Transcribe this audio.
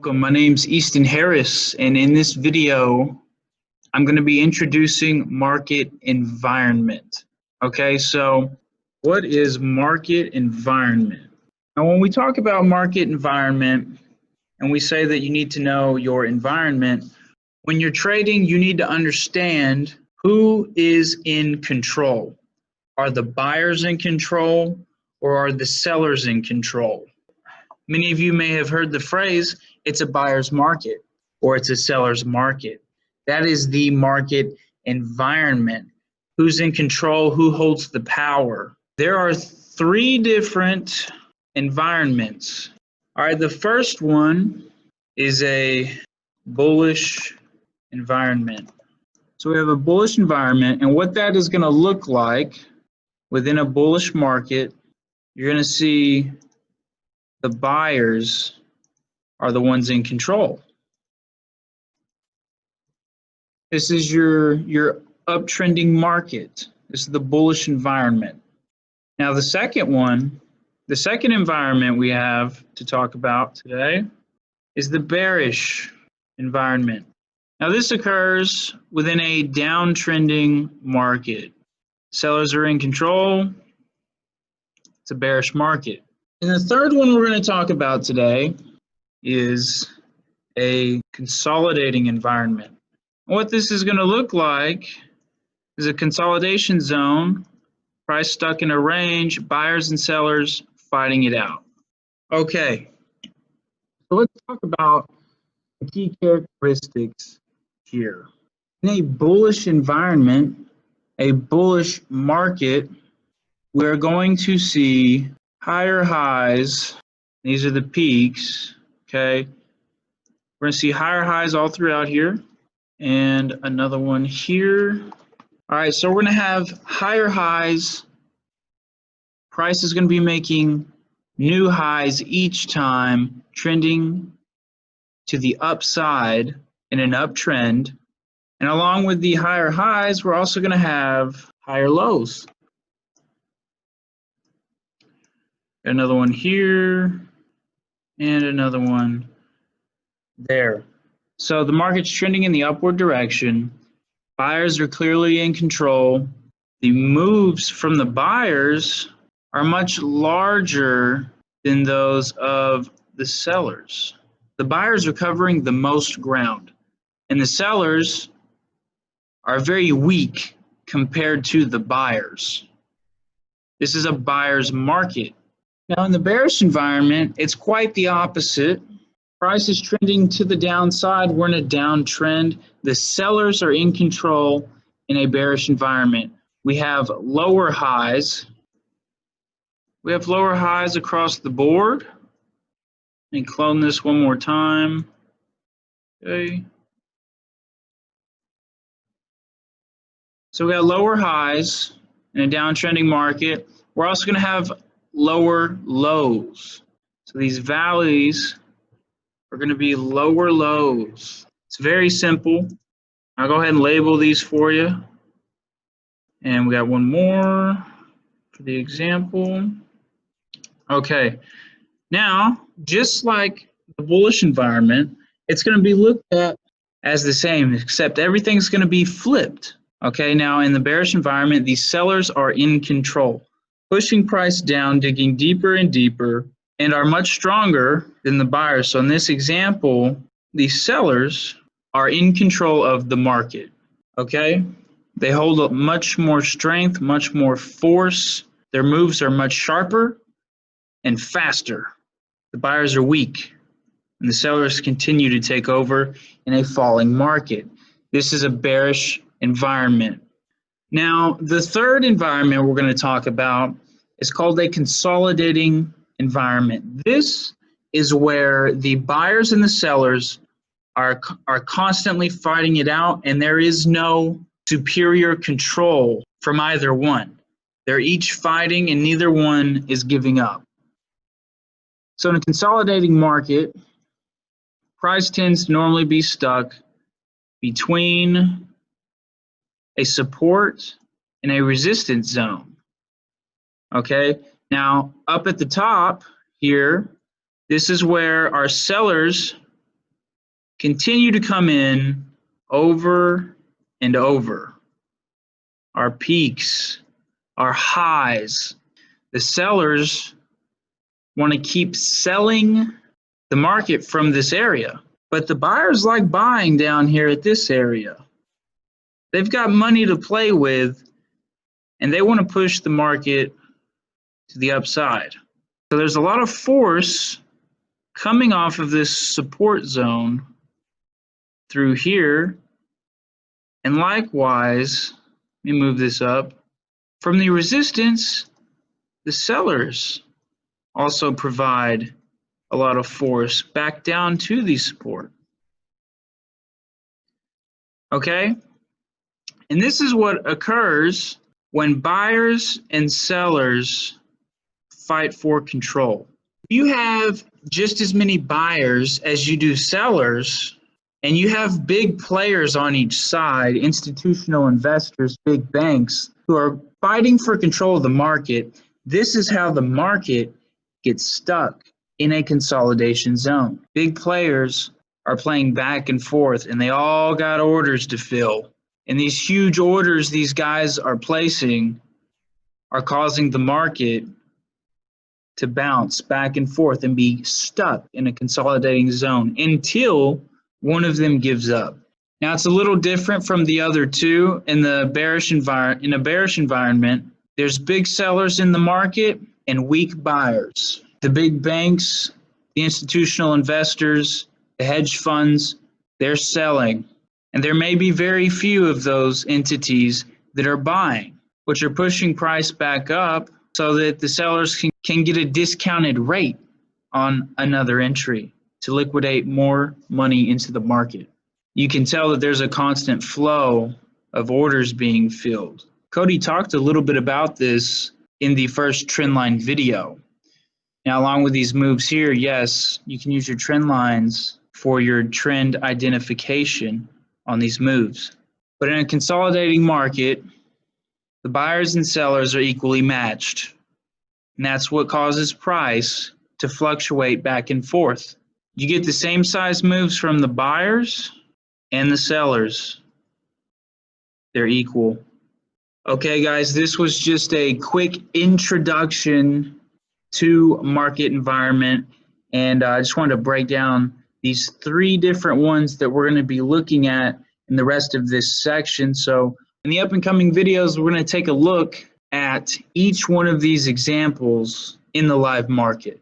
Welcome, my name's Easton Harris, and in this video, I'm going to be introducing market environment. Okay, so what is market environment? Now, when we talk about market environment, and we say that you need to know your environment, when you're trading, you need to understand who is in control. Are the buyers in control, or are the sellers in control? Many of you may have heard the phrase, it's a buyer's market or it's a seller's market. That is the market environment. Who's in control? Who holds the power? There are three different environments. All right, the first one is a bullish environment. So we have a bullish environment, and what that is going to look like within a bullish market, you're going to see the buyers are the ones in control. This is your uptrending market. This is the bullish environment. Now the second environment we have to talk about today is the bearish environment. Now this occurs within a downtrending market. Sellers are in control. It's a bearish market. And the third one we're going to talk about today is a consolidating environment. What this is going to look like is a consolidation zone, price stuck in a range, buyers and sellers fighting it out. Okay, so let's talk about the key characteristics here. In a bullish environment, a bullish market, we're going to see higher highs. These are the peaks, okay? We're going to see higher highs all throughout here and another one here. All right, so we're going to have higher highs. Price is going to be making new highs each time, trending to the upside in an uptrend. And along with the higher highs, we're also going to have higher lows. Another one here, and another one there. So the market's trending in the upward direction. Buyers are clearly in control. The moves from the buyers are much larger than those of the sellers. The buyers are covering the most ground, and the sellers are very weak compared to the buyers. This is a buyer's market. Now in the bearish environment, it's quite the opposite. Price is trending to the downside. We're in a downtrend. The sellers are in control in a bearish environment. We have lower highs. We have lower highs across the board. Let me clone this one more time. Okay. So we got lower highs in a downtrending market. We're also going to have lower lows. So these valleys are going to be lower lows. It's very simple. I'll go ahead and label these for you. And we got one more for the example. Okay. Now, just like the bullish environment, it's going to be looked at as the same, except everything's going to be flipped. Okay. Now, in the bearish environment, these sellers are in control, pushing price down, digging deeper and deeper, and are much stronger than the buyers. So in this example, the sellers are in control of the market, okay? They hold much more strength, much more force. Their moves are much sharper and faster. The buyers are weak, and the sellers continue to take over in a falling market. This is a bearish environment. Now, the third environment we're going to talk about is called a consolidating environment. This is where the buyers and the sellers are constantly fighting it out, and there is no superior control from either one. They're each fighting, and neither one is giving up. So in a consolidating market, price tends to normally be stuck between a support and a resistance zone. Okay, now up at the top here, this is where our sellers continue to come in over and over. Our peaks, our highs. The sellers want to keep selling the market from this area, but the buyers like buying down here at this area. They've got money to play with, and they want to push the market to the upside. So there's a lot of force coming off of this support zone through here, and likewise, let me move this up. From the resistance, the sellers also provide a lot of force back down to the support. Okay? And this is what occurs when buyers and sellers fight for control. If you have just as many buyers as you do sellers, and you have big players on each side, institutional investors, big banks, who are fighting for control of the market, this is how the market gets stuck in a consolidation zone. Big players are playing back and forth, and they all got orders to fill. And these huge orders these guys are placing are causing the market to bounce back and forth and be stuck in a consolidating zone until one of them gives up. Now, it's a little different from the other two. In a bearish environment, there's big sellers in the market and weak buyers. The big banks, the institutional investors, the hedge funds, they're selling. And there may be very few of those entities that are buying, which are pushing price back up so that the sellers can get a discounted rate on another entry to liquidate more money into the market. You can tell that there's a constant flow of orders being filled. Cody talked a little bit about this in the first trend line video. Now, along with these moves here, yes, you can use your trend lines for your trend identification on these moves. But in a consolidating market, the buyers and sellers are equally matched. And that's what causes price to fluctuate back and forth. You get the same size moves from the buyers and the sellers. They're equal. Okay, guys, this was just a quick introduction to market environment, and I just wanted to break down these 3 different ones that we're going to be looking at in the rest of this section. So in the up and coming videos, we're going to take a look at each one of these examples in the live market.